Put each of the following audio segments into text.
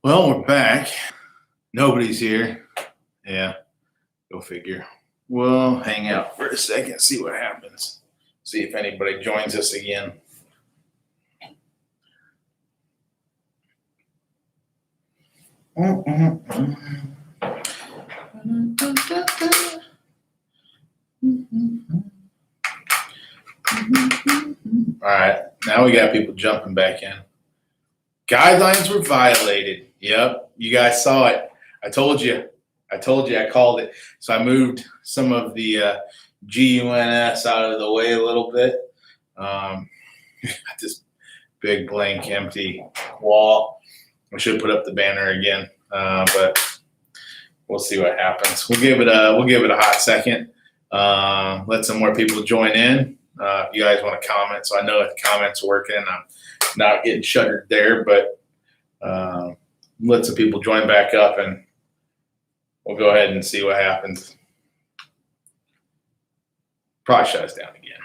Well, we're back. Nobody's here. Yeah, go figure. We'll hang out for a second, see what happens. See if anybody joins us again. All right, now we got people jumping back in. Guidelines were violated. Yep, you guys saw it. I told you. I called it. So I moved some of the GUNS out of the way a little bit. Got this big blank empty wall. I should put up the banner again, but we'll see what happens. We'll give it a hot second. Let some more people join in. If you guys want to comment, so I know if the comments are working, I'm not getting shuttered there, but let some people join back up and we'll go ahead and see what happens. Probably shut us down again.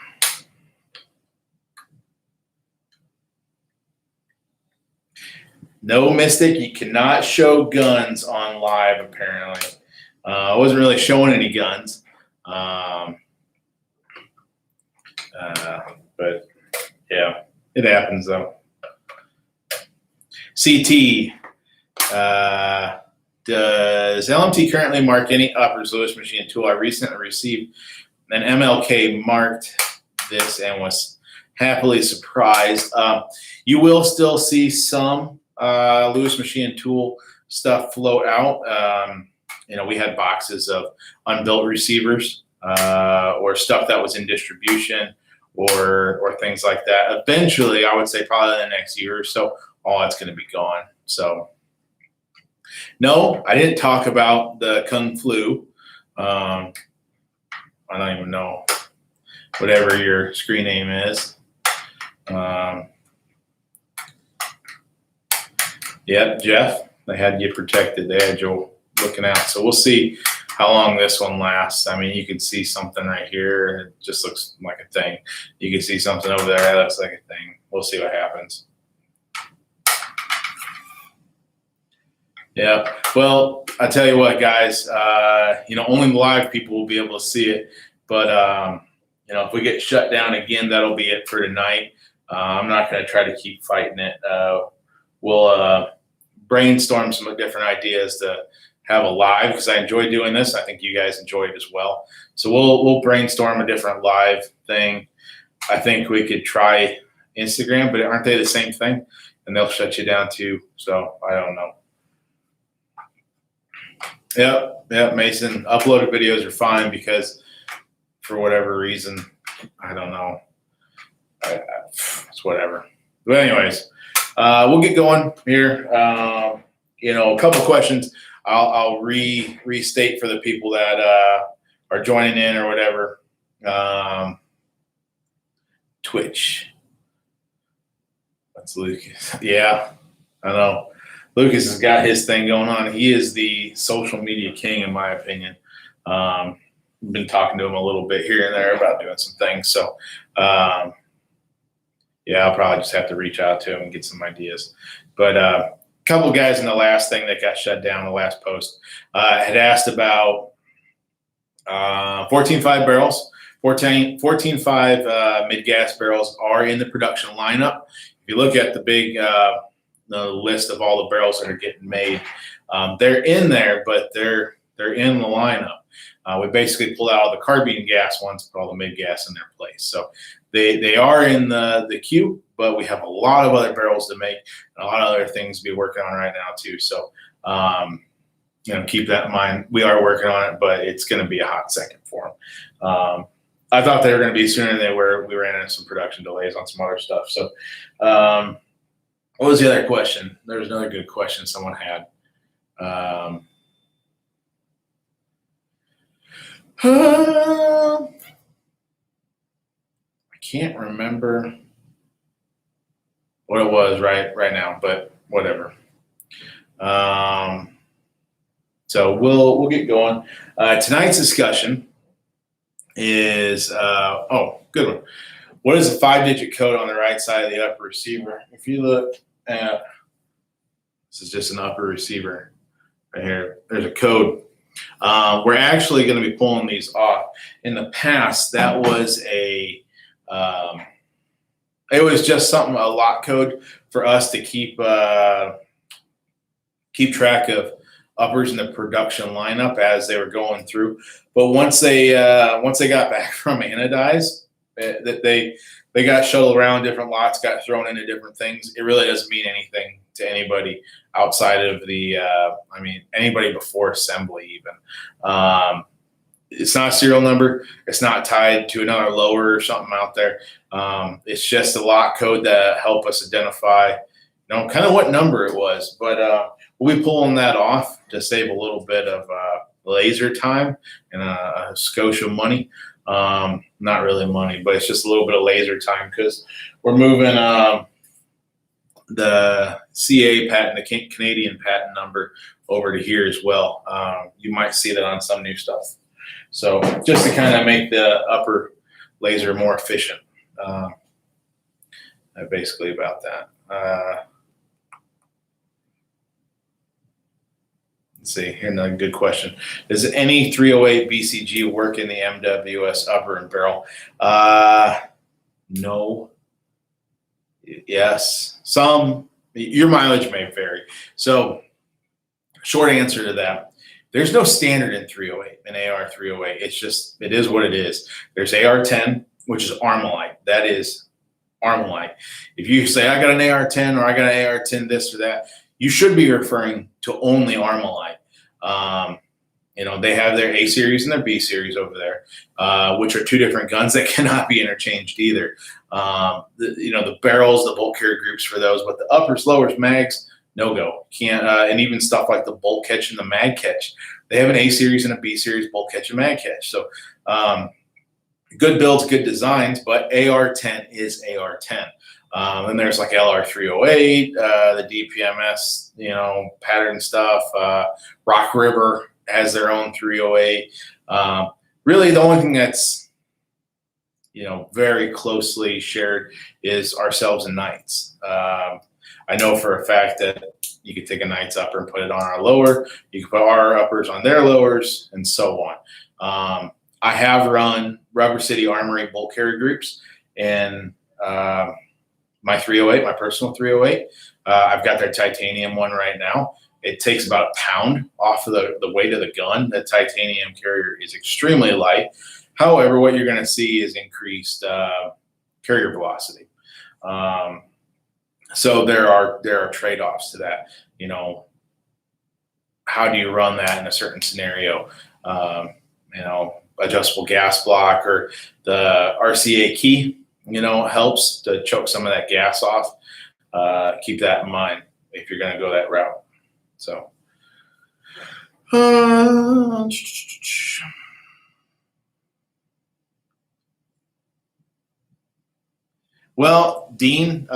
No, Mystic, you cannot show guns on live, apparently. I wasn't really showing any guns. But yeah, it happens though. CT, does LMT currently mark any uppers Lewis machine tool? I recently received an MLK marked this and was happily surprised. You will still see some Lewis machine tool stuff float out. We had boxes of unbuilt receivers or stuff that was in distribution or things like that. Eventually, I would say probably in the next year or so, all that's going to be gone. So, no, I didn't talk about the Kung Flu. I don't even know whatever your screen name is. Yep, Jeff, they had you protected. They had you looking out. So we'll see how long this one lasts. I mean, you can see something right here. It just looks like a thing. You can see something over there. That looks like a thing. We'll see what happens. Yeah. Well, I tell you what, guys, only live people will be able to see it. But, if we get shut down again, that'll be it for tonight. I'm not going to try to keep fighting it. We'll brainstorm some different ideas to have a live because I enjoy doing this. I think you guys enjoy it as well. So we'll brainstorm a different live thing. I think we could try Instagram, but aren't they the same thing? And they'll shut you down too. So I don't know. Yep, Mason. Uploaded videos are fine because for whatever reason, I don't know. It's whatever. But anyways, we'll get going here. A couple questions. I'll restate for the people that are joining in or whatever. Twitch. That's Lucas. Yeah, I know. Lucas has got his thing going on. He is the social media king, in my opinion. I've been talking to him a little bit here and there about doing some things. So, I'll probably just have to reach out to him and get some ideas. But a couple of guys in the last thing that got shut down, the last post, had asked about 14.5 barrels. 14.5 mid-gas barrels are in the production lineup. If you look at the big the list of all the barrels that are getting made, they're in there, but they're in the lineup. We basically pulled out all the carbine gas ones, put all the mid-gas in their place. So they are in the queue, but we have a lot of other barrels to make and a lot of other things to be working on right now too. So, keep that in mind. We are working on it, but it's going to be a hot second for them. I thought they were going to be sooner than they were. We ran into some production delays on some other stuff. So, what was the other question? There was another good question someone had. I can't remember what it was right now, but whatever. So we'll get going. Tonight's discussion is good one. What is the 5-digit code on the right side of the upper receiver? If you look at This is just an upper receiver right here. There's a code. We're actually going to be pulling these off. In the past, that was it was just something, a lock code for us to keep track of uppers in the production lineup as they were going through. But once they got back from anodize, that they got shuttled around different lots, got thrown into different things. It really doesn't mean anything to anybody outside of the, anybody before assembly even. It's not a serial number. It's not tied to another lower or something out there. It's just a lock code that help us identify, kind of what number it was. But we'll be pulling that off to save a little bit of laser time and a Scotia money. Not really money, but it's just a little bit of laser time because we're moving the CA patent, the Canadian patent number, over to here as well. You might see that on some new stuff. So just to kind of make the upper laser more efficient. Basically about that. Let's see, here's another good question. Does any 308 BCG work in the MWS upper and barrel? No. Yes. Some. Your mileage may vary. So short answer to that. There's no standard in 308, in AR 308. It is what it is. There's AR10, which is Armalite. That is Armalite. If you say, I got an AR10 or I got an AR10 this or that, you should be referring to only Armalite. They have their A series and their B series over there, which are two different guns that cannot be interchanged either. The barrels, the bolt carrier groups for those, but the uppers, lowers, mags, no go. Can't, and even stuff like the bolt catch and the mag catch, they have an A series and a B series bolt catch and mag catch. So, good builds, good designs, but AR10 is AR10. And there's like LR308, the DPMS, pattern stuff. Rock River has their own 308. Really, the only thing that's, very closely shared is ourselves and Knights. I know for a fact that you could take a Knights upper and put it on our lower. You can put our uppers on their lowers, and so on. I have run Rubber City Armory bolt carrier groups in my 308, my personal 308. I've got their titanium one right now. It takes about a pound off of the weight of the gun. The titanium carrier is extremely light. However, what you're going to see is increased carrier velocity. So there are trade-offs to that. How do you run that in a certain scenario? Adjustable gas block or the RCA key, helps to choke some of that gas off. Keep that in mind if you're going to go that route. So, well, Dean's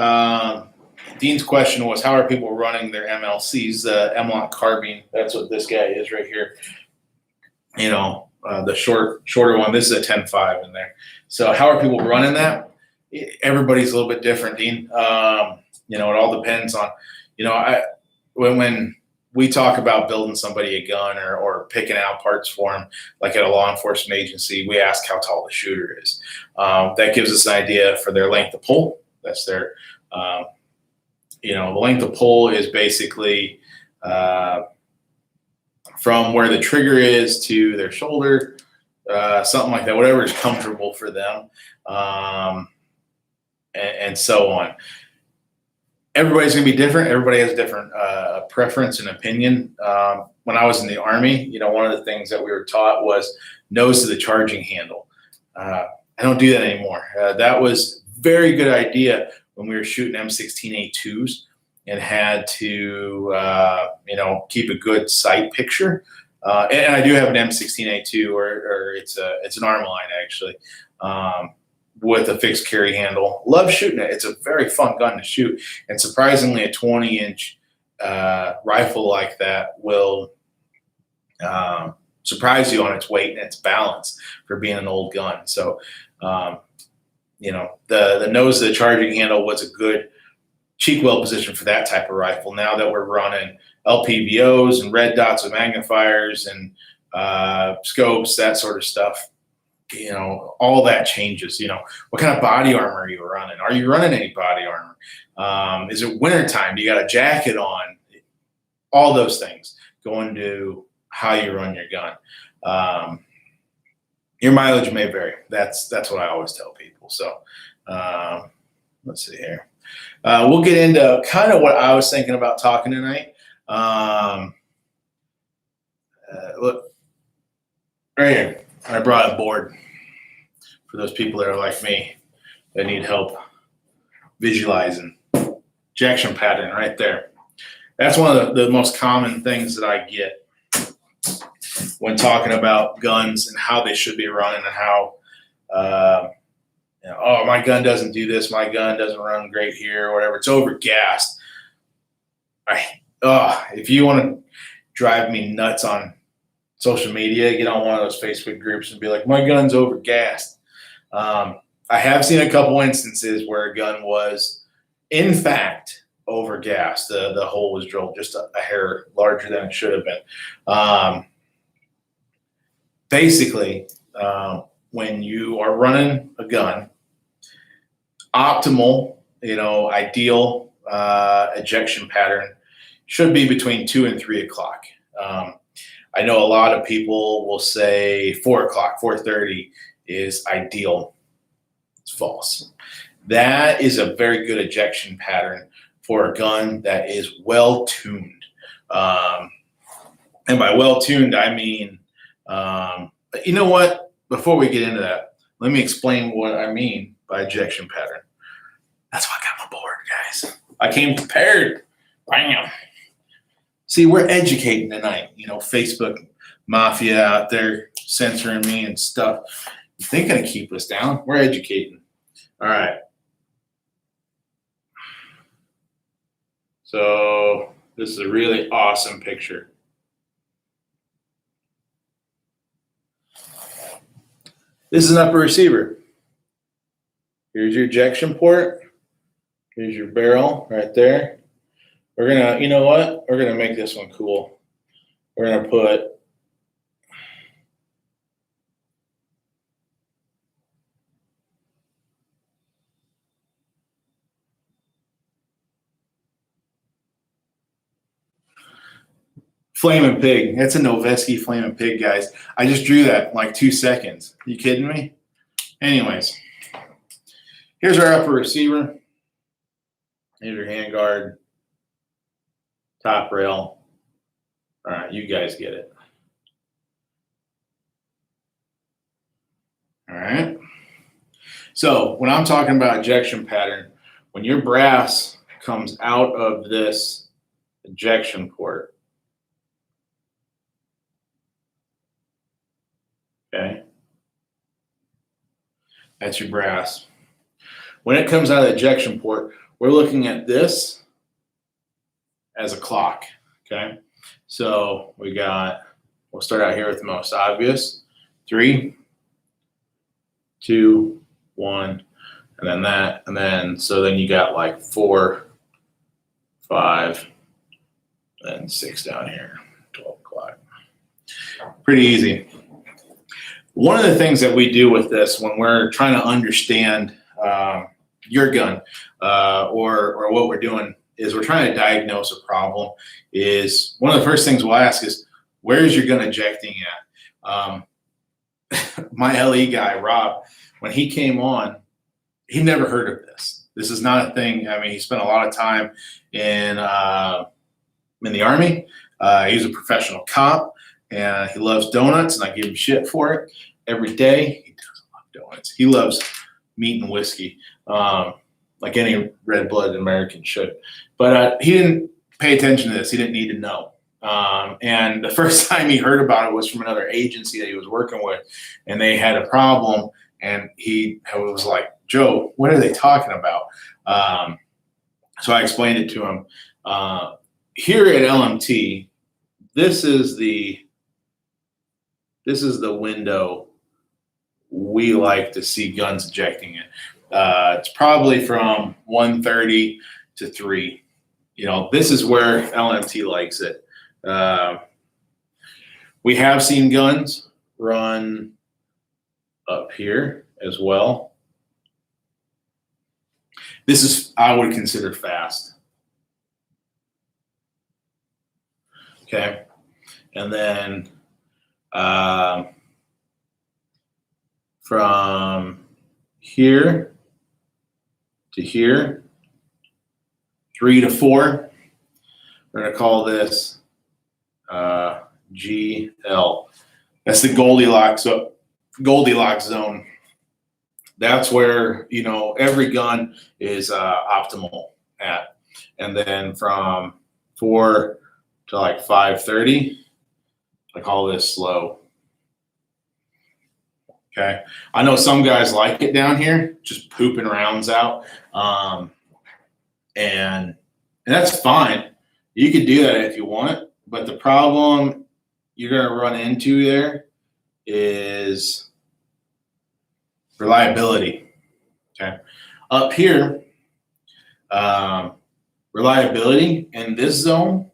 question was, how are people running their MLCs, the M-Lock carbine? That's what this guy is right here. The shorter one. This is a 10.5 in there. So how are people running that? Everybody's a little bit different, Dean. It all depends on, when we talk about building somebody a gun or picking out parts for them, like at a law enforcement agency, we ask how tall the shooter is. That gives us an idea for their length of pull. That's their, the length of pull is basically from where the trigger is to their shoulder, something like that, whatever is comfortable for them, and so on. Everybody's going to be different. Everybody has a different preference and opinion. When I was in the Army, one of the things that we were taught was nose to the charging handle. I don't do that anymore. That was a very good idea when we were shooting M16A2s and had to, keep a good sight picture. And I do have an M16A2, or it's an Armalite actually, with a fixed carry handle. Love shooting it. It's a very fun gun to shoot. And surprisingly, a 20-inch rifle like that will surprise you on its weight and its balance for being an old gun. So, the nose of the charging handle was a good cheek well position for that type of rifle. Now that we're running LPVOs and red dots with magnifiers and scopes, that sort of stuff, you know, all that changes. You know, what kind of body armor are you running? Are you running any body armor? Is it wintertime? Do you got a jacket on? All those things go into how you run your gun. Your mileage may vary. That's what I always tell people. So let's see here. We'll get into kind of what I was thinking about talking tonight. Look, right here, I brought a board for those people that are like me that need help visualizing. Ejection pattern right there. That's one of the most common things that I get when talking about guns and how they should be running and how, you know, oh, my gun doesn't do this, my gun doesn't run great here, or whatever. It's overgassed. If you want to drive me nuts on social media, get on one of those Facebook groups and be like, my gun's overgassed. I have seen a couple instances where a gun was, in fact, overgassed. The hole was drilled just a hair larger than it should have been. Basically, when you are running a gun, optimal, you know, ideal ejection pattern should be between 2 and 3 o'clock. I know a lot of people will say 4 o'clock, 4:30 is ideal. It's false. That is a very good ejection pattern for a gun that is well tuned. And by well tuned, I mean, you know what? Before we get into that, let me explain what I mean by ejection pattern. That's why I got my board, guys. I came prepared. Bam. See, we're educating tonight. You know, Facebook mafia out there censoring me and stuff. They're going to keep us down. We're educating. All right. So this is a really awesome picture. This is an upper receiver. Here's your ejection port. Here's your barrel right there. We're gonna, you know what? We're gonna make this one cool. We're gonna put Flamin' Pig. That's a Noveski Flamin' Pig, guys. I just drew that in like 2 seconds. You kidding me? Anyways, here's our upper receiver. Here's your handguard, top rail. All right, you guys get it. All right. So when I'm talking about ejection pattern, when your brass comes out of this ejection port, okay, that's your brass. When it comes out of the ejection port, we're looking at this as a clock, okay? So we'll start out here with the most obvious. 3, 2, 1, and then that, and then, so then you got like 4, 5, and 6 down here, 12 o'clock. Pretty easy. One of the things that we do with this when we're trying to understand your gun or what we're doing is we're trying to diagnose a problem. Is one of the first things we'll ask is, where is your gun ejecting at? My LE guy, Rob, when he came on, he never heard of this. This is not a thing. I mean, he spent a lot of time in the Army. He's a professional cop, and he loves donuts, and I give him shit for it every day. He doesn't love donuts. He loves meat and whiskey, like any red-blooded American should. But he didn't pay attention to this. He didn't need to know. And the first time he heard about it was from another agency that he was working with, and they had a problem, and he was like, Joe, what are they talking about? So I explained it to him. Here at LMT, this is the window we like to see guns ejecting in. It's probably from 1:30 to 3. You know, this is where LMT likes it. We have seen guns run up here as well. This is, I would consider fast. Okay. And then from here to here, 3 to 4, we're going to call this GL. That's the Goldilocks zone. That's where, you know, every gun is optimal at. And then from 4 to like 5:30, I call this slow. Okay. I know some guys like it down here, just pooping rounds out. And that's fine. You could do that if you want, but the problem you're going to run into there is reliability. Okay. Up here, reliability in this zone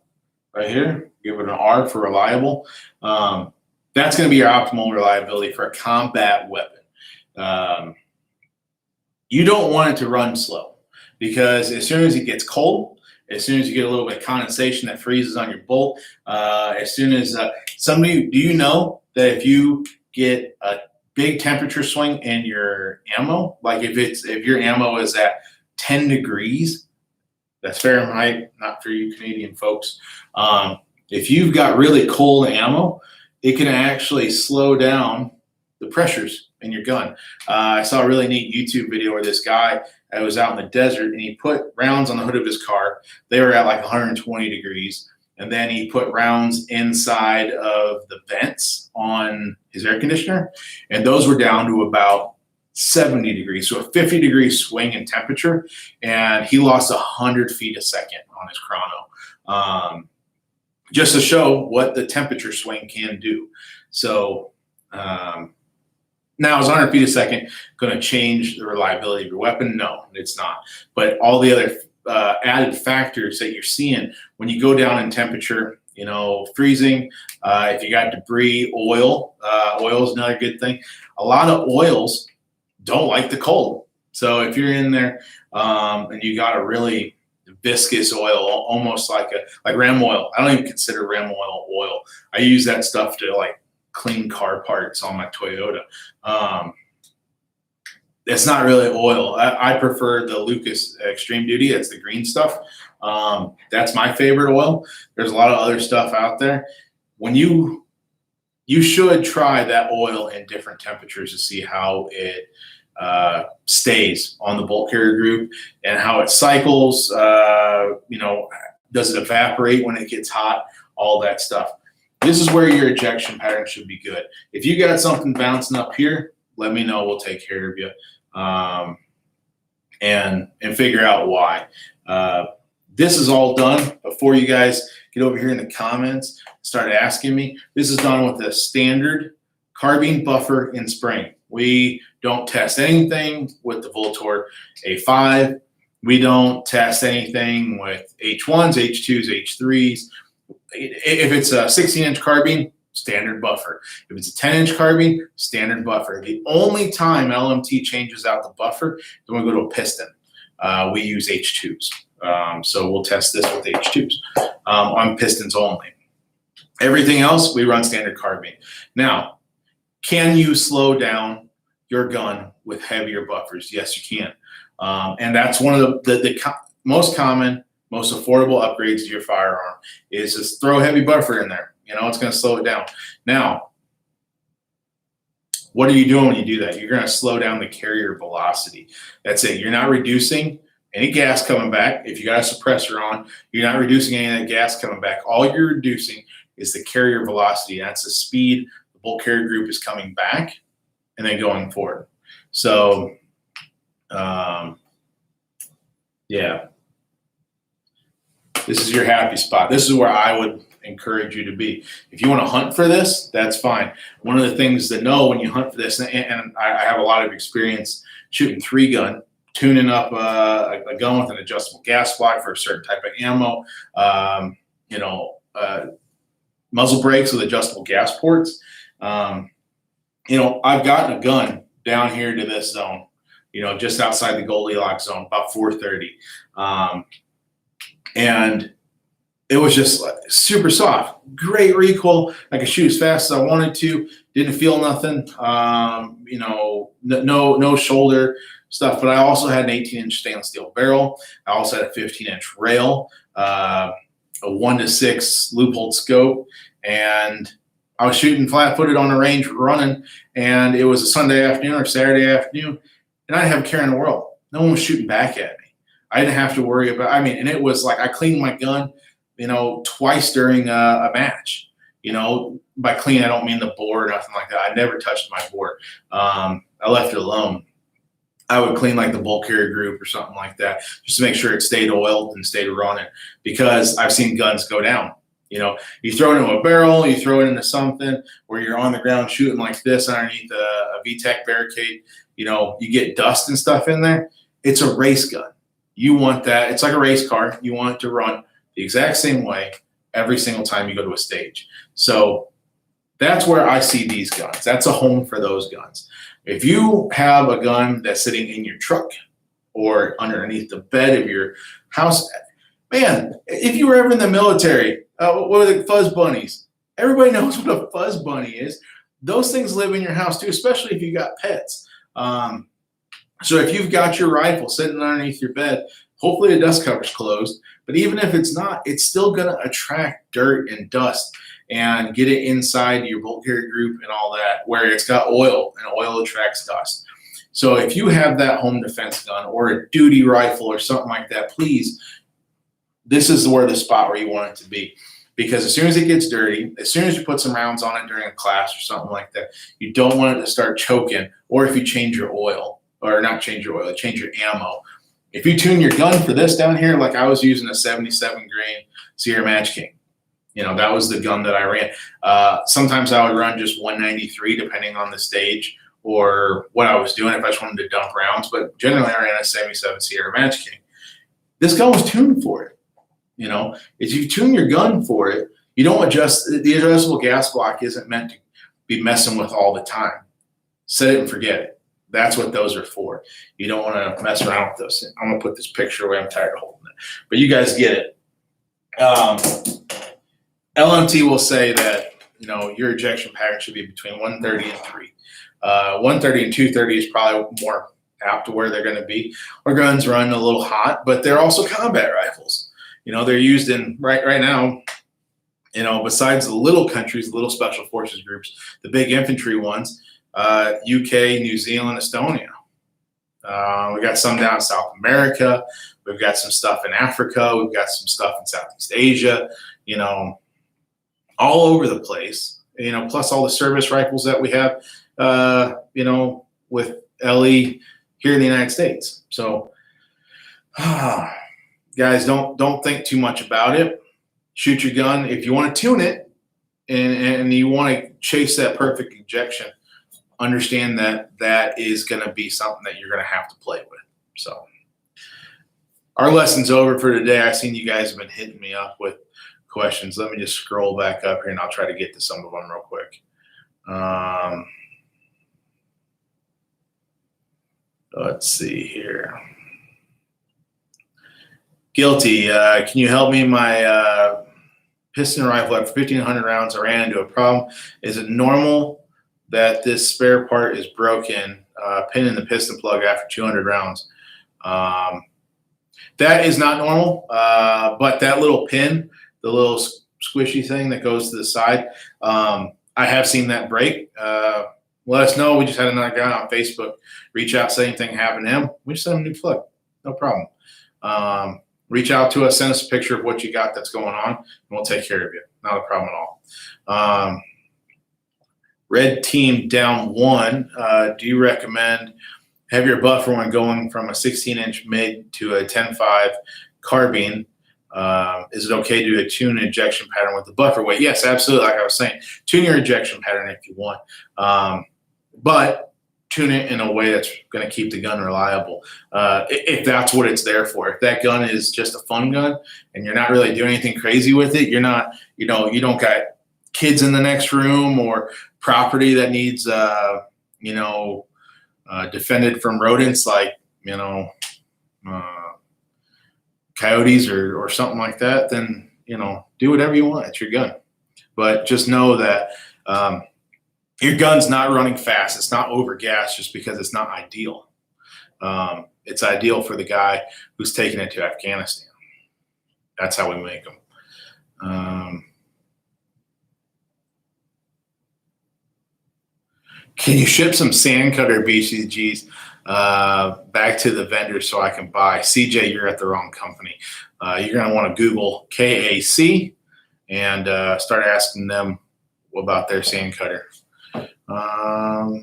right here, give it an R for reliable. That's going to be your optimal reliability for a combat weapon. You don't want it to run slow, because as soon as it gets cold, as soon as you get a little bit of condensation that freezes on your bolt, as soon as do you know that if you get a big temperature swing in your ammo, like if your ammo is at 10 degrees, that's Fahrenheit, not for you Canadian folks. If you've got really cold ammo, it can actually slow down the pressures in your gun. I saw a really neat YouTube video where this guy was out in the desert and he put rounds on the hood of his car. They were at like 120 degrees. And then he put rounds inside of the vents on his air conditioner. And those were down to about 70 degrees. So a 50-degree swing in temperature. And he lost 100 feet a second on his chrono. Just to show what the temperature swing can do. So now is 100 feet a second going to change the reliability of your weapon? No, it's not. But all the other added factors that you're seeing when you go down in temperature, you know, freezing, if you got debris, oil is another good thing. A lot of oils don't like the cold. So if you're in there and you got a really viscous oil, almost like ram oil. I don't even consider ram oil. I use that stuff to like clean car parts on my Toyota. It's not really oil. I prefer the Lucas Extreme Duty. That's the green stuff. That's my favorite oil. There's a lot of other stuff out there. When you should try that oil in different temperatures to see how it stays on the bolt carrier group and how it cycles. You know, does it evaporate when it gets hot? All that stuff. This is where your ejection pattern should be good. If you got something bouncing up here, let me know. We'll take care of you and figure out why. This is all done before you guys get over here in the comments, start asking me. This is done with a standard carbine buffer and spring. We don't test anything with the Voltor A5. We don't test anything with H1s, H2s, H3s. If it's a 16-inch carbine, standard buffer. If it's a 10-inch carbine, standard buffer. The only time LMT changes out the buffer is when we go to a piston. We use H2s. So we'll test this with H2s on pistons only. Everything else, we run standard carbine. Now, can you slow down your gun with heavier buffers? Yes, you can. And that's one of the most common, most affordable upgrades to your firearm is just throw a heavy buffer in there. You know, it's going to slow it down. Now, what are you doing when you do that? You're going to slow down the carrier velocity. That's it. You're not reducing any gas coming back. If you got a suppressor on, you're not reducing any of that gas coming back. All you're reducing is the carrier velocity. That's the speed the bolt carrier group is coming back and then going forward. So, yeah. This is your happy spot. This is where I would encourage you to be. If you want to hunt for this, that's fine. One of the things to know when you hunt for this, and I have a lot of experience shooting 3-gun tuning up a gun with an adjustable gas block for a certain type of ammo, you know, muzzle brakes with adjustable gas ports. You know, I've gotten a gun down here to this zone, you know, just outside the Goldilocks zone, about 430. And it was just like super soft, great recoil. I could shoot as fast as I wanted to. Didn't feel nothing. You know, no shoulder stuff. But I also had an 18-inch stainless steel barrel. I also had a 15-inch rail, a 1-to-6 loophole scope, and I was shooting flat-footed on the range running. And it was a Sunday afternoon or Saturday afternoon, and I didn't have a care in the world. No one was shooting back at me. I didn't have to worry about. I mean, and it was like I cleaned my gun, you know, twice during a match. You know, by clean, I don't mean the bore or nothing like that. I never touched my bore. I left it alone. I would clean like the bulk carrier group or something like that, just to make sure it stayed oiled and stayed running, because I've seen guns go down. You know, you throw it into a barrel, you throw it into something where you're on the ground shooting like this underneath a VTAC barricade, you know, you get dust and stuff in there. It's a race gun. You want that. It's like a race car. You want it to run the exact same way every single time you go to a stage. So that's where I see these guns. That's a home for those guns. If you have a gun that's sitting in your truck or underneath the bed of your house, man, if you were ever in the military, what are the fuzz bunnies? Everybody knows what a fuzz bunny is. Those things live in your house too, especially if you got pets. So if you've got your rifle sitting underneath your bed, hopefully the dust cover's closed. But even if it's not, it's still going to attract dirt and dust and get it inside your bolt carrier group and all that, where it's got oil, and oil attracts dust. So if you have that home defense gun or a duty rifle or something like that, please, this is where the spot where you want it to be. Because as soon as it gets dirty, as soon as you put some rounds on it during a class or something like that, you don't want it to start choking. Or if you change your oil, or not change your oil, change your ammo. If you tune your gun for this down here, like I was using a 77 grain Sierra Match King, you know, that was the gun that I ran. Sometimes I would run just 193 depending on the stage or what I was doing if I just wanted to dump rounds. But generally I ran a 77 Sierra Match King. This gun was tuned for it. You know, if you tune your gun for it, you don't adjust. The adjustable gas block isn't meant to be messing with all the time. Set it and forget it. That's what those are for. You don't want to mess around with those. I'm going to put this picture away. I'm tired of holding it. But you guys get it. LMT will say that, you know, your ejection pattern should be between 130 and 3. 130 and 230 is probably more apt to where they're going to be. Our guns run a little hot, but they're also combat rifles. You know, they're used in right now, you know, besides the little countries, the little special forces groups, the big infantry ones, UK, New Zealand, Estonia. We got some down in South America. We've got some stuff in Africa. We've got some stuff in Southeast Asia, you know, all over the place, you know, plus all the service rifles that we have, you know, with LE here in the United States. So, guys, don't think too much about it. Shoot your gun. If you want to tune it and you want to chase that perfect ejection, understand that that is going to be something that you're going to have to play with. So our lesson's over for today. I've seen you guys have been hitting me up with questions. Let me just scroll back up here and I'll try to get to some of them real quick. Let's see here. Guilty. Can you help me? My piston rifle after 1,500 rounds, I ran into a problem. Is it normal that this spare part is broken, pin in the piston plug after 200 rounds? That is not normal, but that little pin, the little squishy thing that goes to the side, I have seen that break. Let us know. We just had another guy on Facebook reach out, same thing happened to him. We just sent him a new plug. No problem. Reach out to us, send us a picture of what you got that's going on, and we'll take care of you. Not a problem at all. Red team down 1. Do you recommend have your buffer when going from a 16-inch MIG to a 10.5 carbine? Is it okay to tune an ejection pattern with the buffer weight? Yes, absolutely. Like I was saying, tune your ejection pattern if you want. But tune it in a way that's going to keep the gun reliable. If that's what it's there for. If that gun is just a fun gun and you're not really doing anything crazy with it, you're not, you don't got kids in the next room or property that needs, defended from rodents like, coyotes or something like that, then, do whatever you want. It's your gun. But just know that your gun's not running fast. It's not overgassed just because it's not ideal. It's ideal for the guy who's taking it to Afghanistan. That's how we make them. Can you ship some sand cutter BCGs back to the vendor so I can buy? CJ, you're at the wrong company. You're going to want to Google KAC and start asking them about their sand cutter. I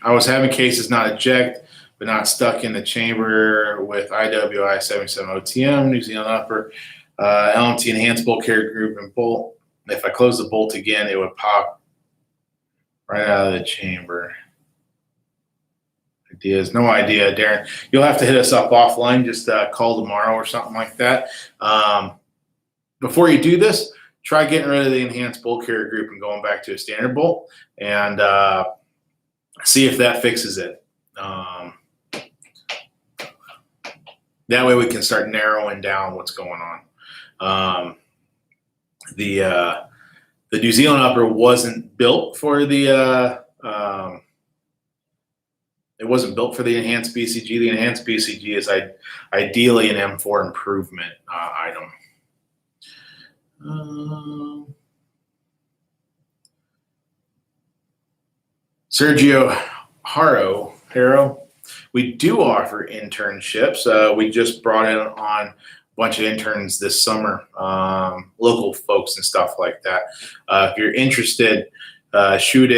was having cases not eject, but not stuck in the chamber with IWI 77 OTM, New Zealand upper, LMT enhanced bolt carrier group and bolt. If I close the bolt again, it would pop right out of the chamber. Ideas? No idea, Darren. You'll have to hit us up offline. Just call tomorrow or something like that. Before you do this, try getting rid of the enhanced bolt carrier group and going back to a standard bolt and see if that fixes it. That way we can start narrowing down what's going on. The New Zealand upper wasn't built for the it wasn't built for the enhanced BCG. The enhanced BCG is ideally an M4 improvement item. Sergio Haro, we do offer internships. We just brought in on a bunch of interns this summer, local folks and stuff like that. If you're interested, shoot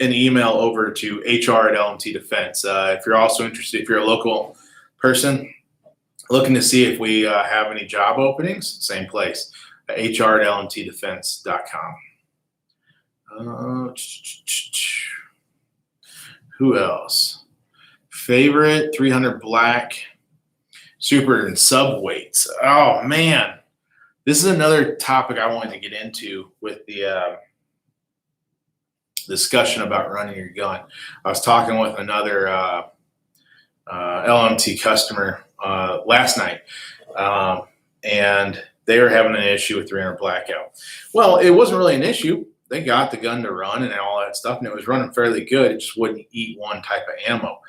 an email over to HR at LMT Defense. If you're also interested, if you're a local person looking to see if we have any job openings, same place, HR at lmtdefense.com. Who else? Favorite 300 black super and sub weights. Oh man, this is another topic I wanted to get into with the discussion about running your gun. I was talking with another LMT customer last night, and they were having an issue with 300 blackout. Well, it wasn't really an issue. They got the gun to run and all that stuff, and it was running fairly good. It just wouldn't eat one type of ammo.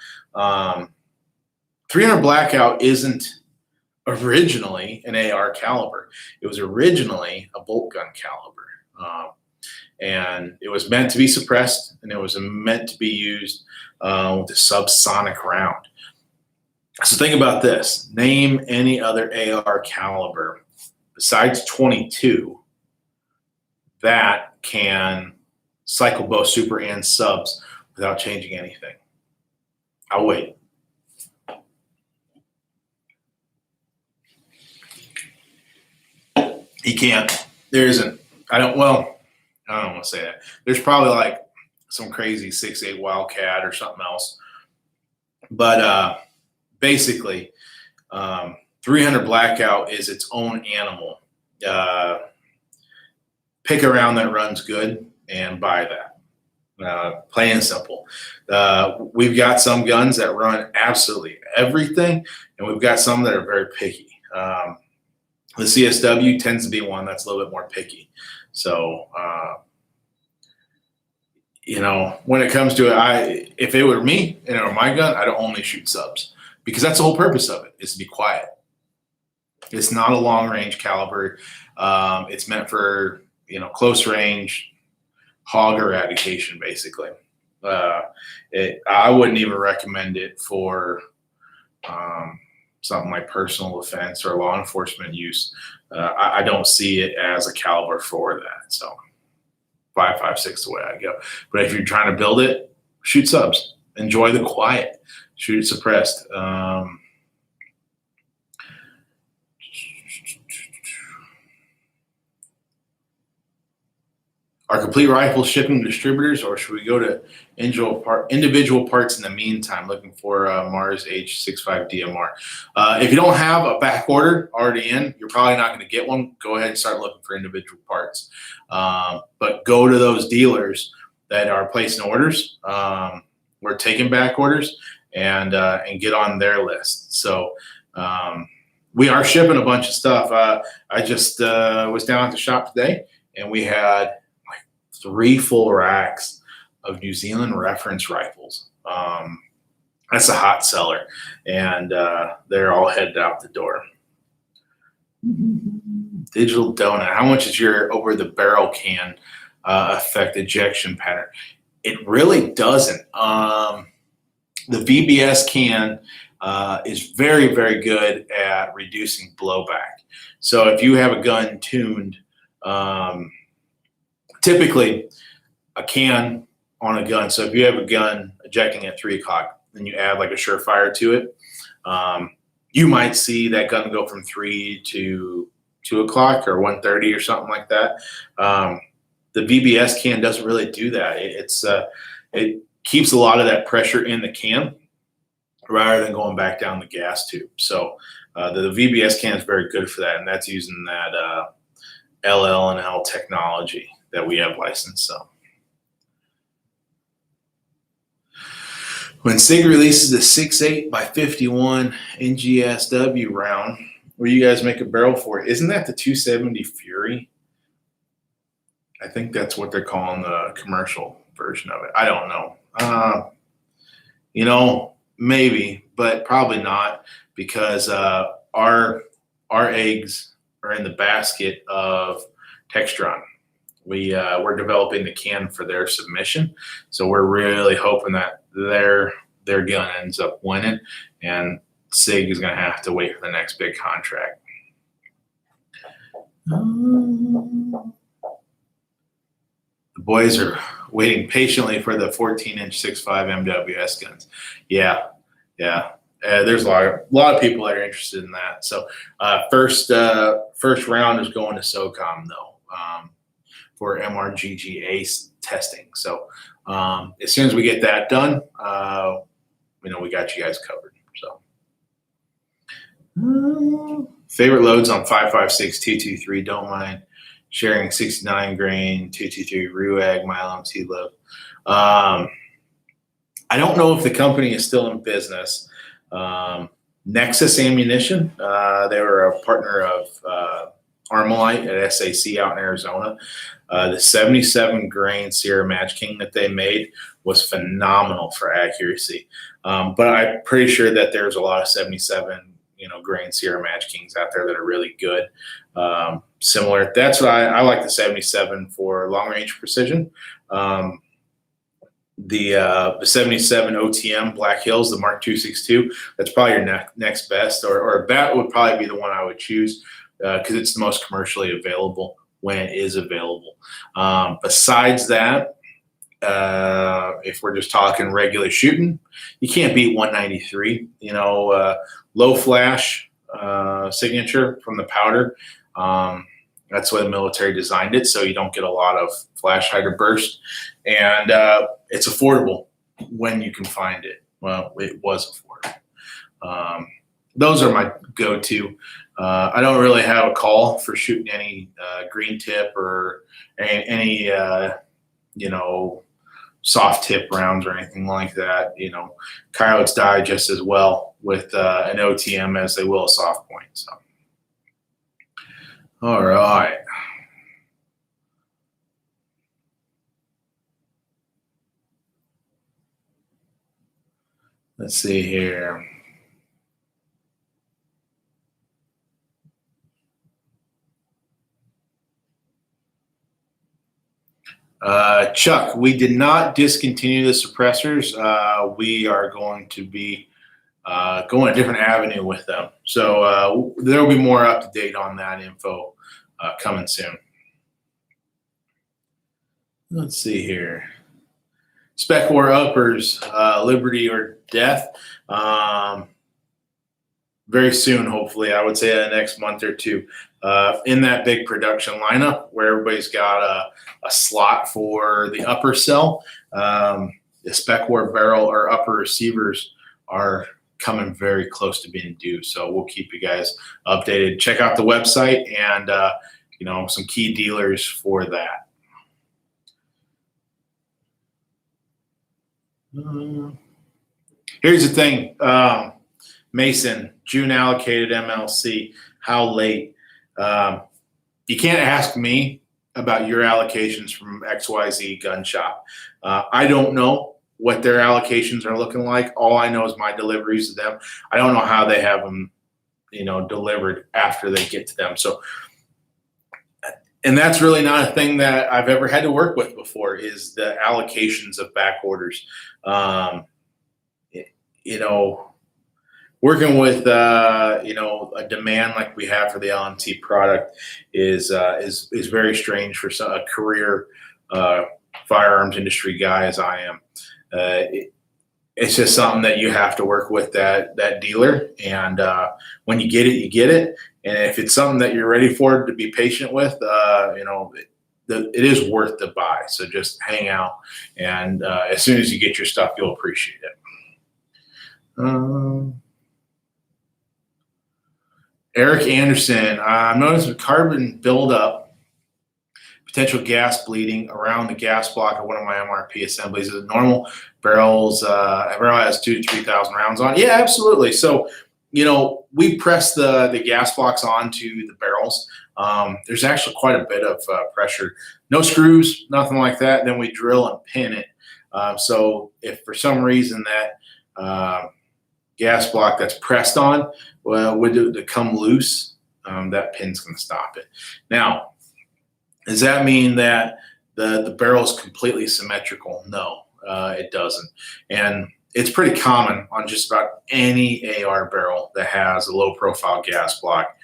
300 blackout isn't originally an AR caliber. It was originally a bolt gun caliber. And it was meant to be suppressed, and it was meant to be used with a subsonic round. So think about this. Name any other AR caliber besides 22 that can cycle both super and subs without changing anything. I'll wait. He can't. There isn't. I don't want to say that. There's probably like some crazy 6.8 Wildcat or something else. But basically, 300 blackout is its own animal. Pick a round that runs good and buy that. Plain and simple. We've got some guns that run absolutely everything, and we've got some that are very picky. The CSW tends to be one that's a little bit more picky. So, when it comes to it, if it were me and it were my gun, I'd only shoot subs because that's the whole purpose of it, is to be quiet. It's not a long range caliber. It's meant for, close range hog eradication, basically. I wouldn't even recommend it for something like personal defense or law enforcement use. I don't see it as a caliber for that. So 5.56 the way I go. But if you're trying to build it, shoot subs. Enjoy the quiet. Shoot it suppressed. Are complete rifles shipping to distributors, or should we go to individual parts in the meantime, looking for Mars H65 DMR? If you don't have a back order already in, you're probably not going to get one. Go ahead and start looking for individual parts. But go to those dealers that are placing orders. We're taking back orders and get on their list. So we are shipping a bunch of stuff. I just was down at the shop today, and we had 3 full racks of New Zealand reference rifles. That's a hot seller, and they're all headed out the door. Digital donut. How much is your over the barrel can affect ejection pattern? It really doesn't. The VBS can is very, very good at reducing blowback. So if you have a gun tuned, typically a can on a gun. So if you have a gun ejecting at 3 o'clock, then you add like a surefire to it, you might see that gun go from 3 to 2 o'clock or 1:30 or something like that. The VBS can doesn't really do that. It keeps a lot of that pressure in the can rather than going back down the gas tube. So the VBS can is very good for that, and that's using that LL&L technology that we have licensed. So when SIG releases the 6.8 by 51 NGSW round, where you guys make a barrel for it, isn't that the 270 Fury? I think that's what they're calling the commercial version of it. I don't know. Maybe, but probably not, because our eggs are in the basket of Textron. We're developing the can for their submission, so we're really hoping that their gun ends up winning, and SIG is going to have to wait for the next big contract. The boys are waiting patiently for the 14-inch 6.5 MWS guns. Yeah. There's a lot of people that are interested in that. So first round is going to SOCOM though, for MRGGA testing. So as soon as we get that done, we got you guys covered. So favorite loads on 5.56 223. Don't mind sharing 69 grain 223 RUAG, my LMT load. I don't know if the company is still in business. Nexus Ammunition, they were a partner of Armalite at SAC out in Arizona. The 77 grain Sierra Match King that they made was phenomenal for accuracy. But I'm pretty sure that there's a lot of 77 grain Sierra Match Kings out there that are really good. Similar. That's what I like the 77 for long range precision. The 77 OTM Black Hills, the Mark 262, that's probably your next best, or that would probably be the one I would choose because it's the most commercially available when it is available. Besides that, if we're just talking regular shooting, you can't beat 193. Low flash signature from the powder. That's why the military designed it, so you don't get a lot of flash hider burst, and it's affordable when you can find it. Well, it was affordable. Those are my go-to. I don't really have a call for shooting any green tip or any soft tip rounds or anything like that. Coyotes die just as well with an OTM as they will a soft point. So, all right. Let's see here. Chuck, we did not discontinue the suppressors. We are going to be going a different avenue with them. So there will be more up to date on that info coming soon. Let's see here. Spec War uppers, Liberty or Death. very soon, hopefully, I would say the next month or two, in that big production lineup where everybody's got a slot for the upper cell. The spec war barrel or upper receivers are coming very close to being due. So we'll keep you guys updated. Check out the website and, some key dealers for that. Here's the thing. Mason, June allocated MLC, how late? You can't ask me about your allocations from XYZ gun shop. I don't know what their allocations are looking like. All I know is my deliveries to them. I don't know how they have them, delivered after they get to them. So, and that's really not a thing that I've ever had to work with before, is the allocations of back orders. Working with a demand like we have for the LMT product is very strange for a career firearms industry guy as I am. It's just something that you have to work with that dealer, and when you get it, you get it. And if it's something that you're ready for, to be patient with, it is worth the buy. So just hang out, and as soon as you get your stuff, you'll appreciate it. Eric Anderson, I'm noticing carbon buildup, potential gas bleeding around the gas block of one of my MRP assemblies. Is it normal? Barrels, a barrel has 2,000 to 3,000 rounds on. Yeah, absolutely. So, we press the gas blocks onto the barrels. There's actually quite a bit of pressure. No screws, nothing like that. Then we drill and pin it. So if for some reason that gas block that's pressed on, would to come loose, that pin's going to stop it. Now, does that mean that the barrel is completely symmetrical? No, it doesn't. And it's pretty common on just about any AR barrel that has a low profile gas block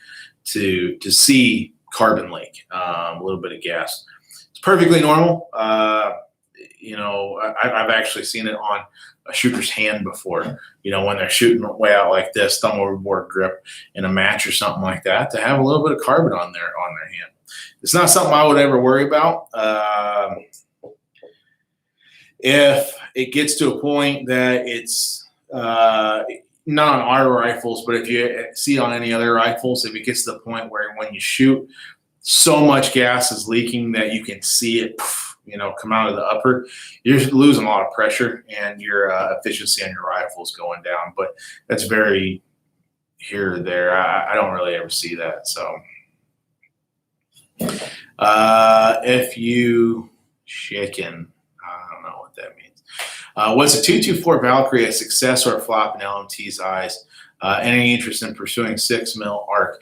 to see carbon leak, a little bit of gas. It's perfectly normal. I've actually seen it on a shooter's hand before, when they're shooting way out like this, thumb over board grip in a match or something like that, to have a little bit of carbon on their hand. It's not something I would ever worry about. If it gets to a point that it's not on our rifles, but if you see on any other rifles, if it gets to the point where when you shoot, so much gas is leaking that you can see it, come out of the upper, you're losing a lot of pressure and your efficiency on your rifle is going down. But that's very here or there. I don't really ever see that. So if you chicken, I don't know what that means. Was a 224 Valkyrie a success or a flop in LMT's eyes? Any interest in pursuing 6 mil arc?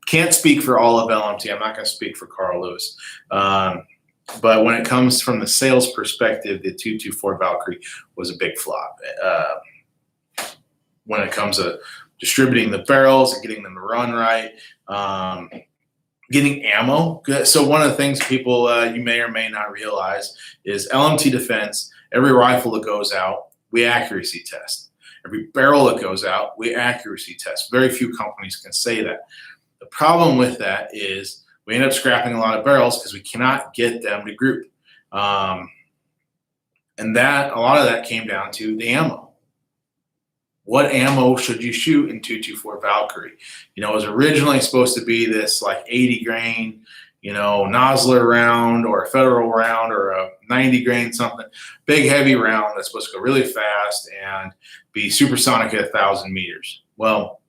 Can't speak for all of LMT. I'm not going to speak for Carl Lewis. But when it comes from the sales perspective, the 224 Valkyrie was a big flop. When it comes to distributing the barrels and getting them to run right, getting ammo. So one of the things people you may or may not realize is LMT Defense, every rifle that goes out, we accuracy test. Every barrel that goes out, we accuracy test. Very few companies can say that. The problem with that is we end up scrapping a lot of barrels because we cannot get them to group. And a lot of that came down to the ammo. What ammo should you shoot in 224 Valkyrie? It was originally supposed to be this like 80 grain, Nosler round or a Federal round or a 90 grain something, big heavy round that's supposed to go really fast and be supersonic at 1,000 meters. Well,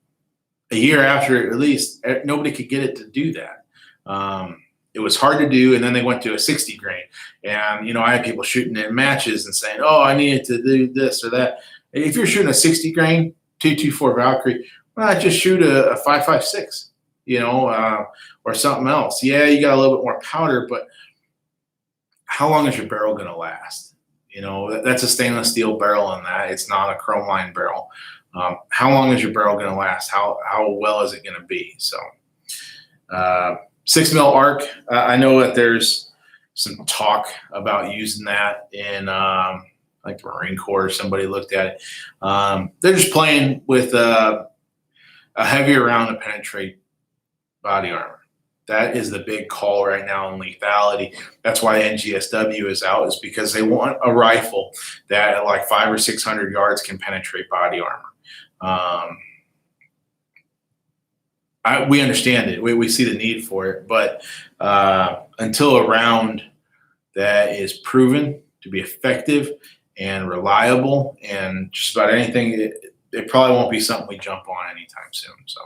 a year after it released, nobody could get it to do that. It was hard to do, and then they went to a 60 grain. And, I had people shooting in matches and saying, oh, I needed to do this or that. If you're shooting a 60 grain 224 Valkyrie, well, just shoot a 5.56, or something else. Yeah, you got a little bit more powder, but how long is your barrel going to last? That's a stainless steel barrel on that. It's not a chrome line barrel. How long is your barrel going to last? How well is it going to be? So 6 mil arc, I know that there's some talk about using that in like the Marine Corps. Somebody looked at it. They're just playing with a heavier round to penetrate body armor. That is the big call right now in lethality. That's why NGSW is out, is because they want a rifle that at like 500 or 600 yards can penetrate body armor. We understand it. We see the need for it, but until a round that is proven to be effective and reliable and just about anything, it probably won't be something we jump on anytime soon. So.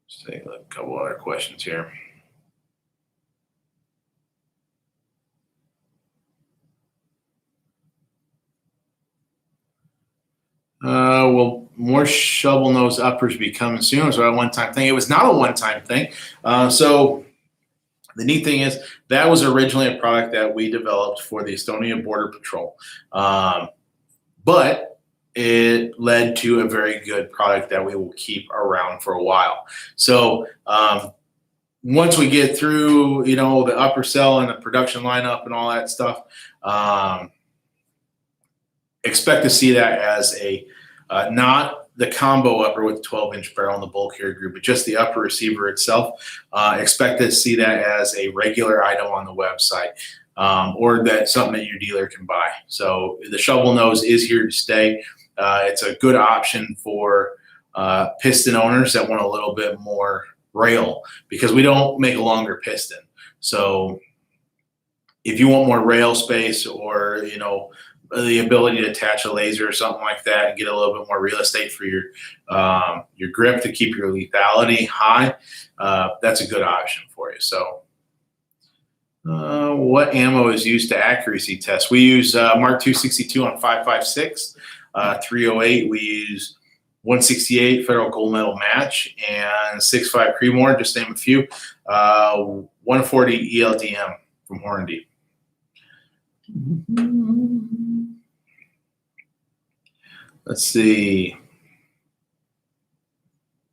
Let's take a couple other questions here. Will more shovel nose uppers be coming soon? Or is it a one-time thing? It was not a one-time thing. So the neat thing is that was originally a product that we developed for the Estonian Border Patrol. But it led to a very good product that we will keep around for a while. So once we get through, the upper cell and the production lineup and all that stuff, expect to see that as a not the combo upper with 12-inch barrel in the bulk carrier group, but just the upper receiver itself. Expect to see that as a regular item on the website, or that something that your dealer can buy. So the shovel nose is here to stay. It's a good option for piston owners that want a little bit more rail, because we don't make a longer piston. So if you want more rail space, or the ability to attach a laser or something like that and get a little bit more real estate for your grip to keep your lethality high, that's a good option for you. So what ammo is used to accuracy test? We use Mark 262 on 5.56, 308 we use 168 Federal Gold Medal Match, and 6.5 Creedmoor, just to name a few. 140 ELDM from Hornady. Let's see.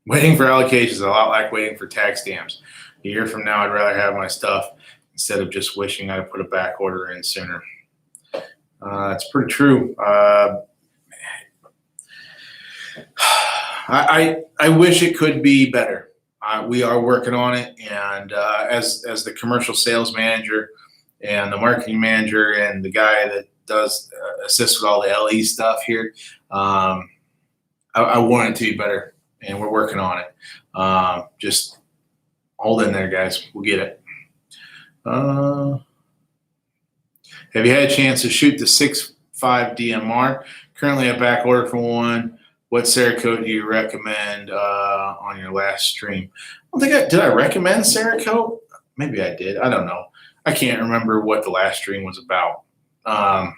Waiting for allocations is a lot like waiting for tax stamps. A year from now, I'd rather have my stuff instead of just wishing I'd put a back order in sooner. It's pretty true. I wish it could be better. We are working on it, and as the commercial sales manager and the marketing manager and the guy that does assist with all the LE stuff here, I want it to be better, and we're working on it. Just hold in there, guys. We'll get it. Have you had a chance to shoot the 6.5 DMR? Currently a back order for one. What Cerakote do you recommend on your last stream? I don't think did I recommend Cerakote? Maybe I did. I don't know. I can't remember what the last stream was about. I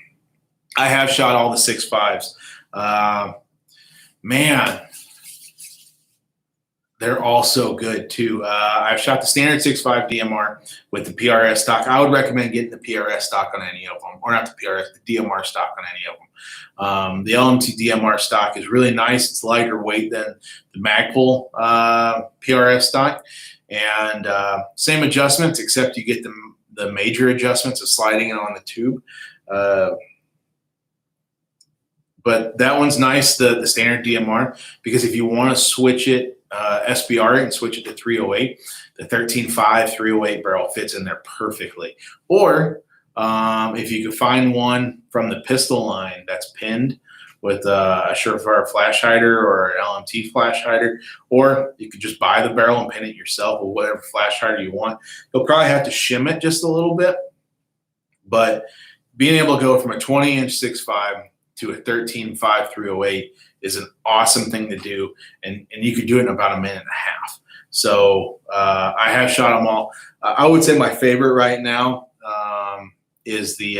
have shot all the 6.5s. Man, they're all so good too. I've shot the standard 6.5 DMR with the PRS stock. I would recommend getting the PRS stock on any of them, or not the PRS, the DMR stock on any of them. The LMT DMR stock is really nice. It's lighter weight than the Magpul PRS stock, and same adjustments, except you get the major adjustments of sliding it on the tube. But that one's nice, the standard DMR, because if you want to switch it, SBR and switch it to 308, the 13.5 308 barrel fits in there perfectly. Or if you could find one from the pistol line that's pinned with a Surefire flash hider or an LMT flash hider, or you could just buy the barrel and pin it yourself with whatever flash hider you want. You'll probably have to shim it just a little bit, but being able to go from a 20-inch 6.5 to a 13.5 308 is an awesome thing to do, and you could do it in about a minute and a half. So I have shot them all. I would say my favorite right now is the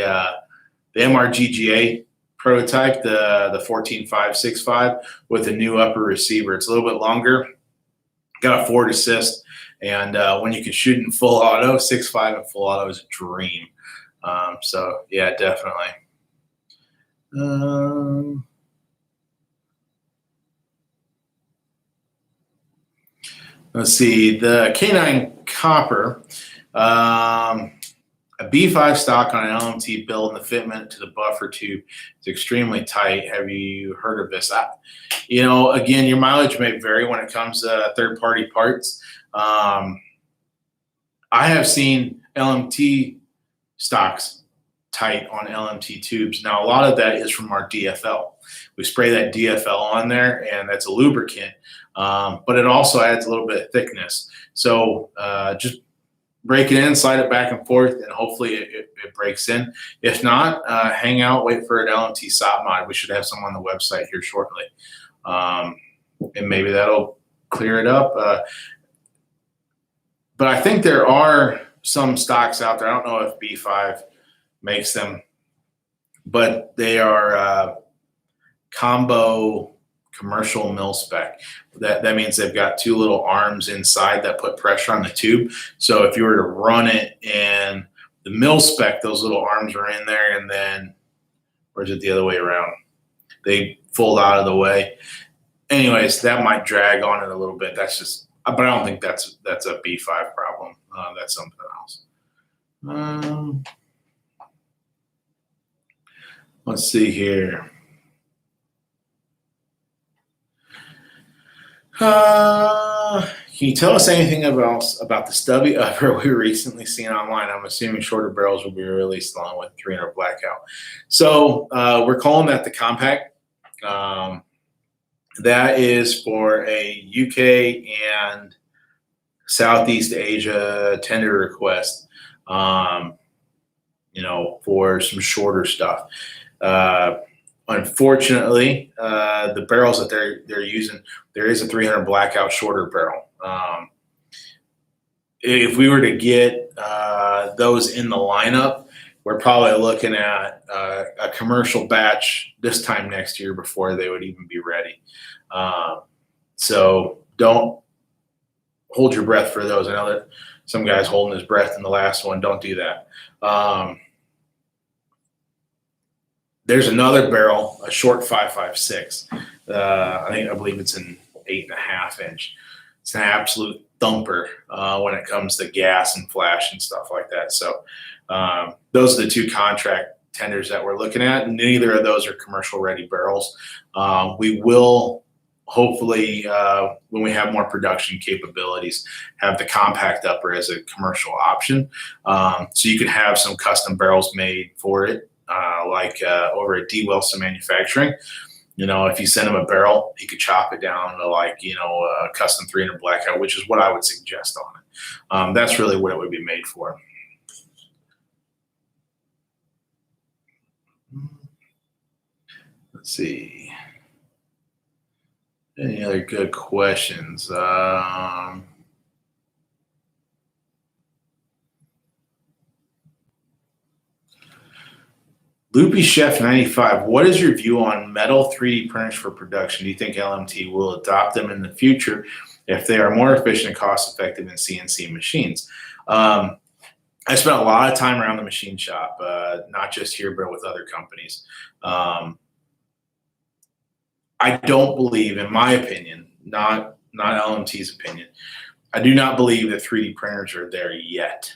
MRGGA prototype, the 14.5 6.5 with a new upper receiver. It's a little bit longer, got a forward assist, and when you can shoot in full auto, 6.5 in full auto is a dream. So yeah, definitely. Let's see, the K9 Copper. A B5 stock on an LMT build and the fitment to the buffer tube is extremely tight. Have you heard of this? Again, your mileage may vary when it comes to third-party parts. I have seen LMT stocks tight on LMT tubes. Now, a lot of that is from our DFL. We spray that DFL on there, and that's a lubricant, but it also adds a little bit of thickness. So just break it in, slide it back and forth, and hopefully it breaks in. If not, hang out, wait for an LMT SOP mod. We should have some on the website here shortly. And maybe that'll clear it up. But I think there are some stocks out there. I don't know if B5 makes them, but they are combo commercial mil spec. That means they've got two little arms inside that put pressure on the tube. So if you were to run it in the mil spec, those little arms are in there, and then, or is it the other way around? They fold out of the way. Anyways, that might drag on it a little bit. That's just, but I don't think that's a B5 problem. That's something else. Let's see here. Can you tell us anything about the stubby upper we recently seen online? I'm assuming shorter barrels will be released along with 300 blackout. So we're calling that the compact. That is for a UK and Southeast Asia tender request, for some shorter stuff. Unfortunately, the barrels that they're using, there is a 300 blackout shorter barrel. If we were to get those in the lineup, we're probably looking at a commercial batch this time next year before they would even be ready. So don't hold your breath for those. I know that some guy's holding his breath in the last one. Don't do that. There's another barrel, a short 5.56. I believe it's an 8.5 inch. It's an absolute thumper when it comes to gas and flash and stuff like that. So those are the two contract tenders that we're looking at. Neither of those are commercial ready barrels. We will hopefully, when we have more production capabilities, have the compact upper as a commercial option. So you can have some custom barrels made for it. Like over at D. Wilson Manufacturing, if you send him a barrel, he could chop it down to a custom 300 blackout, which is what I would suggest on it. That's really what it would be made for. Let's see. Any other good questions? Loopy Chef 95, what is your view on metal 3D printers for production? Do you think LMT will adopt them in the future if they are more efficient and cost effective than CNC machines? I spent a lot of time around the machine shop, not just here, but with other companies. I don't believe, in my opinion, not LMT's opinion, I do not believe that 3D printers are there yet.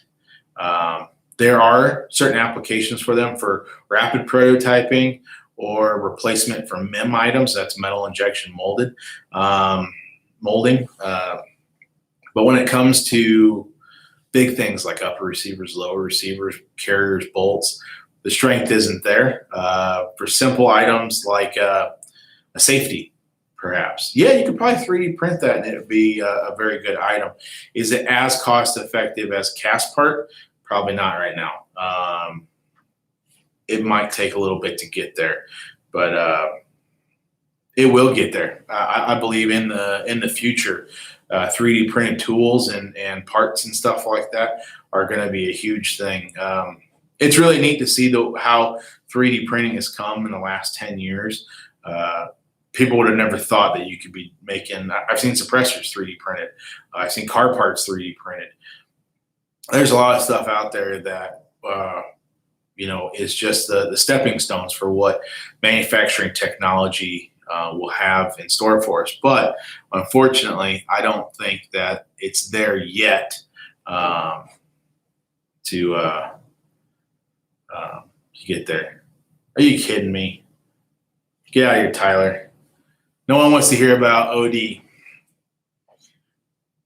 There are certain applications for them for rapid prototyping or replacement for MIM items. That's metal injection molding. But when it comes to big things like upper receivers, lower receivers, carriers, bolts, the strength isn't there. For simple items like a safety, perhaps. Yeah, you could probably 3D print that and it would be a very good item. Is it as cost effective as cast part? Probably not right now. It might take a little bit to get there, but it will get there. I believe in the future, 3D printed tools and parts and stuff like that are going to be a huge thing. It's really neat to see how 3D printing has come in the last 10 years. People would have never thought that you could be making. I've seen suppressors 3D printed. I've seen car parts 3D printed. There's a lot of stuff out there that is just the stepping stones for what manufacturing technology will have in store for us. But unfortunately, I don't think that it's there yet to You get there. Are you kidding me? Get out of here, Tyler. No one wants to hear about OD.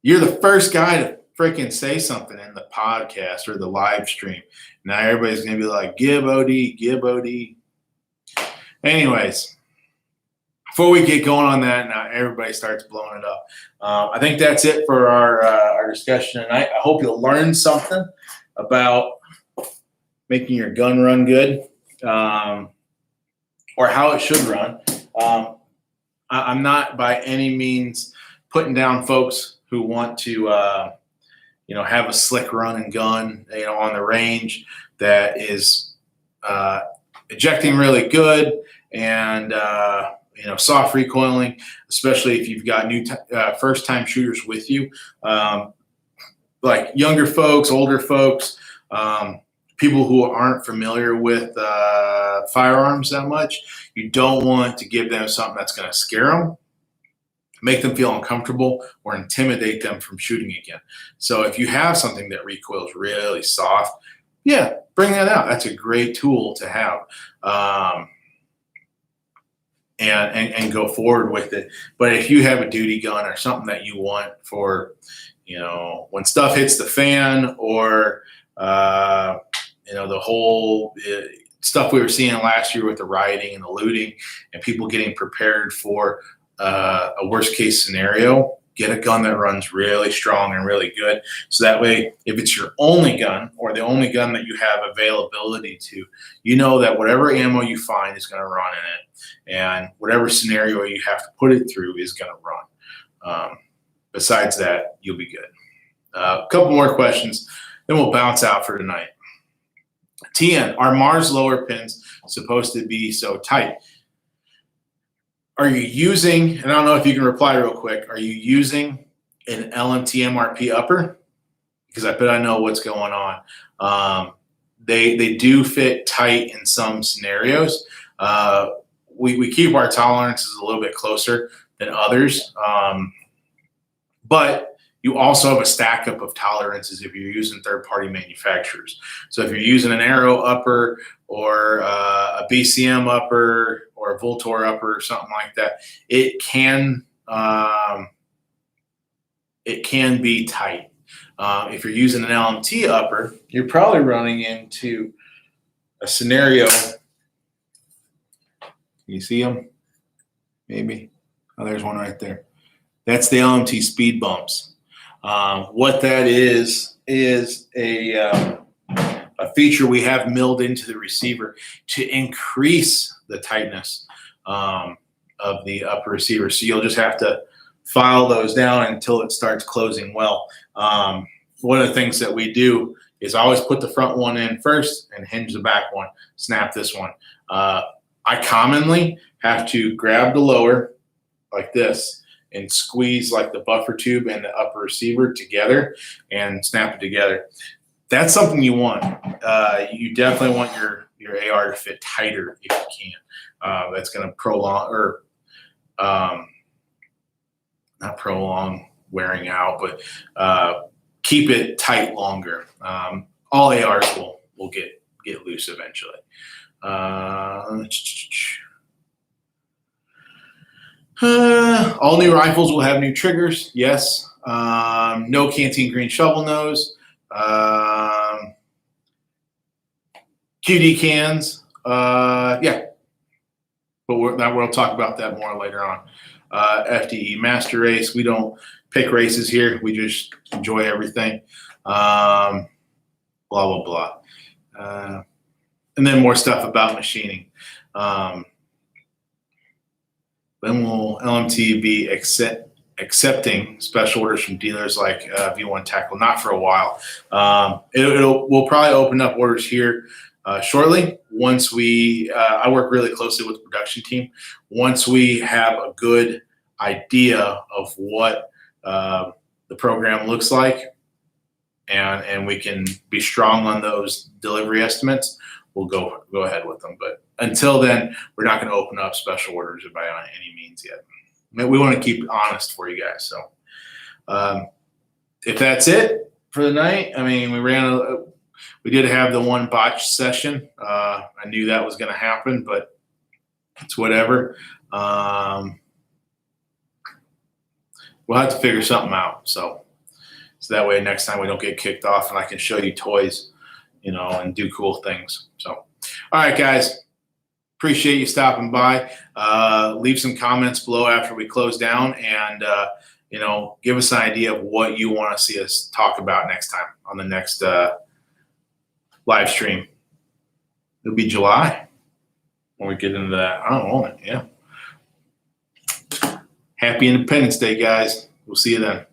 You're the first guy to freaking say something in the podcast or the live stream. Now everybody's going to be like, give OD, give OD. Anyways, before we get going on that, now everybody starts blowing it up. I think that's it for our discussion tonight. I hope you'll learn something about making your gun run good, or how it should run. I'm not by any means putting down folks who want to, have a slick run and gun, on the range that is ejecting really good and, soft recoiling, especially if you've got new first-time shooters with you, like younger folks, older folks, people who aren't familiar with firearms that much. You don't want to give them something that's going to scare them, make them feel uncomfortable, or intimidate them from shooting again. So if you have something that recoils really soft, yeah, bring that out. That's a great tool to have. And go forward with it. But if you have a duty gun or something that you want for, when stuff hits the fan, or the whole stuff we were seeing last year with the rioting and the looting and people getting prepared for a worst case scenario, get a gun that runs really strong and really good. So that way, if it's your only gun or the only gun that you have availability to, that whatever ammo you find is going to run in it, and whatever scenario you have to put it through is going to run. Besides that, you'll be good. A couple more questions, then we'll bounce out for tonight. TN, are Mars lower pins supposed to be so tight? Are you using, and I don't know if you can reply real quick, are you using an LMT MRP upper? Because I bet I know what's going on. They do fit tight in some scenarios. We keep our tolerances a little bit closer than others. But you also have a stack up of tolerances if you're using third-party manufacturers. So if you're using an Arrow upper or a BCM upper or a Voltor upper or something like that, it can be tight. If you're using an LMT upper, you're probably running into a scenario. Can you see them? Maybe. Oh, there's one right there. That's the LMT speed bumps. What that is a feature we have milled into the receiver to increase the tightness of the upper receiver. So you'll just have to file those down until it starts closing well. One of the things that we do is always put the front one in first and hinge the back one, snap this one. I commonly have to grab the lower like this and squeeze like the buffer tube and the upper receiver together and snap it together. That's something you want. You definitely want your AR to fit tighter if you can. That's going to prolong, or not prolong wearing out, but keep it tight longer. All ARs will get loose eventually. All new rifles will have new triggers. Yes. No canteen green shovel nose. QD cans. Yeah. But we'll talk about that more later on. FDE master race. We don't pick races here. We just enjoy everything. Blah, blah, blah. And then more stuff about machining. Then will LMT be accepting special orders from dealers like V1 Tackle? Not for a while. We'll probably open up orders here shortly. Once I work really closely with the production team. Once we have a good idea of what the program looks like, and we can be strong on those delivery estimates, we'll go ahead with them. But until then, we're not going to open up special orders by any means yet. We want to keep it honest for you guys. So if that's it for the night, I mean, we ran we did have the one botch session. I knew that was going to happen, but it's whatever. We'll have to figure something out. So that way next time we don't get kicked off and I can show you toys, and do cool things. So, all right, guys. Appreciate you stopping by. Leave some comments below after we close down, and give us an idea of what you want to see us talk about next time on the next live stream. It'll be July when we get into that. I don't know. Yeah. Happy Independence Day, guys. We'll see you then.